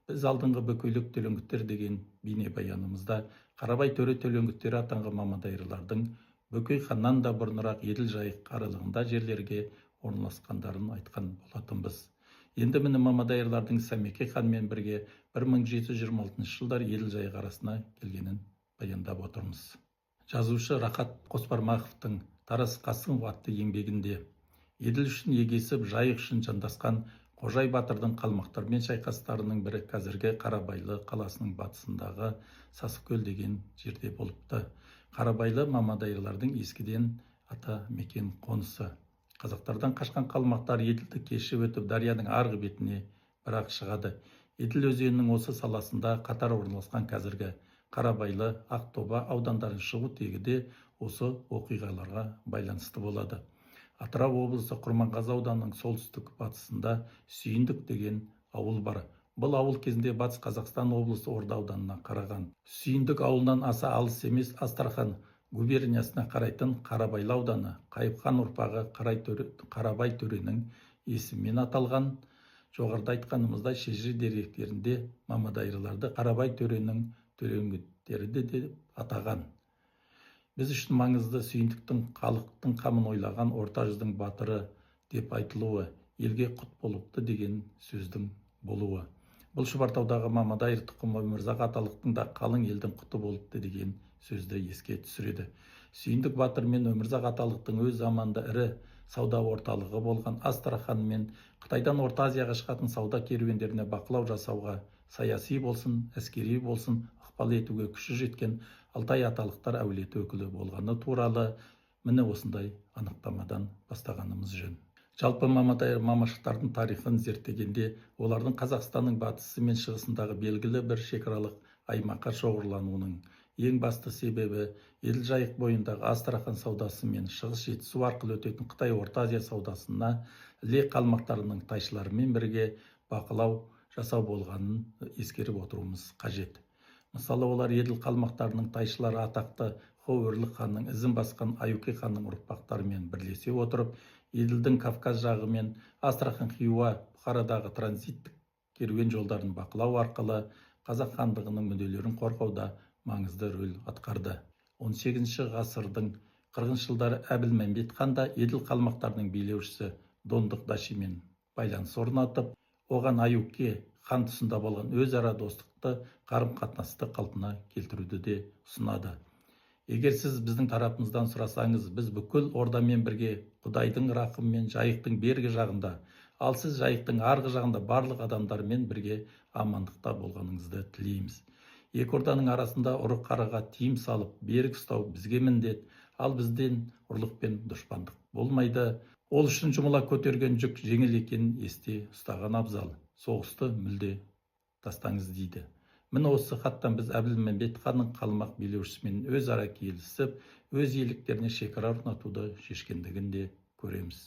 Біз алдыңғы бөкейлік төлеңгіттер деген бейнебаянымызда Қарабай төре төлеңгіттері атанған мамадайырлардың Бөкей ханнан да бұрынырақ Еділ жайық аралығында жерлерге орналасқандарын айтқан болатынбыз. Енді міне мамадайырлардың Сәмеке ханмен бірге 1726 жылдар Еділ жайық арасына келгенін баяндап отырмыз. Жазушы Рахат Қоспармақовтың Тарас Қасымов атты еңбегінде Еділ үшін егесіп, жайық үшін жандасқан Қожай батырдың қалмақтармен шайқастарының бірі қазіргі Қарабайлы қаласының батысындағы Сасыкөл деген жерде болыпты. Қарабайлы мамадайырлардың ескіден ата мекен қонысы. Қазақтардан қашқан қалмақтар Еділді кешіп өтіп дарияның арғы бетіне бірақ шығады. Еділ өзенінің осы саласында қатар орналасқан қазіргі Қарабайлы, Ақтоба аудандарын шығу тегі де осы оқиғаларға байланысты болады. Атырау облысы Құрманғазы ауданының солтүстік батысында Сүйіндік деген ауыл бар. Бұл ауыл кезінде Батыс Қазақстан облысы Орда ауданына қараған. Сүйіндік ауылынан аса алыс емес Астрахан губерниясына қарайтын Қарабайлы ауданы Қайыпхан ұрпағы Қарабай төренің есімімен аталған. Жоғарыда айтқанымыздай шежіре деректерінде мамадайырларды Қарабай төренің төлеңгіттері деп атаған. Біз үшін маңызды Сүйіндіктің халықтың қамын ойлаған орта жүздің батыры деп айтылуы, елге құт болыпты деген сөздің болуы. Бұл Шұбартаудағы Мамадайыр тұқымы Өмірзақ аталықтың да қалың елдің құты болыпты деген сөзді еске түсіреді. Сүйіндік батыр мен Өмірзақ аталықтың өз заманында ірі сауда орталығы болған Астрахан мен Қытайдан Орта Азияға шығатын сауда керуендеріне бақылау жасауға, саяси болсын, әскери болсын, ықпал етуге күші жеткен Алтай аталықтар әулеті өкілі болғаны туралы міне осындай анықтамадан бастағанымыз жөн. Жалпы мамадайыр мамашықтардың тарихын зерттегенде олардың Қазақстанның батысы мен шығысындағы белгілі бір шекаралық аймаққа шоғырлануының ең басты себебі Еділ жайық бойындағы Астрахан саудасы мен шығыс жетісу арқылы өтетін Қытай Орта Азия саудасына іле қалмақтарының тайшыларымен бірге бақылау жасау болғанын ескеріп отыруымыз қажет. Мысалы, олар Еділ қалмақтарының тайшылары атақты Хо Өрлік ханның ізін басқан Аюке ханның ұрпақтарымен бірлесе отырып, Еділдің Кавказ жағы мен Астрахан Хиуа Бұхарадағы транзиттік керуен жолдарын бақылау арқылы Қазақ хандығының мүдделерін қорғауда маңызды рөл атқарды. 18 ғасырдың 40 жылдары Әбілмәмбет хан да Еділ қалмақтарының билеушісі Дондық Дашимен байланыс орнатып, оған Аюке хан тұсында болған өзара достықты қарым-қатынасты қалпына келтіруді де ұсынады. Егер сіз біздің тарапымыздан сұрасаңыз, біз бүкіл ордамен бірге Құдайдың рақымымен жайықтың бергі жағында, ал сіз жайықтың арғы жағында барлық адамдармен бірге амандықта болғаныңызды тілейміз. Екі орданың арасында ұры-қарыға тиым салып, берік ұстау бізге міндет, ал бізден ұрлық пен дұшпандық болмайды. Ол үшін жұмыла көтерген жүк жеңіл екенін есте ұстаған абзал. Соғысты мүлде тастаңыз дейді. Міне осы хаттан біз Әбілмәмбет ханның қалмақ билеушісімен өзара келісіп, өз иеліктеріне шекара орнатуды шешкендігін де көреміз.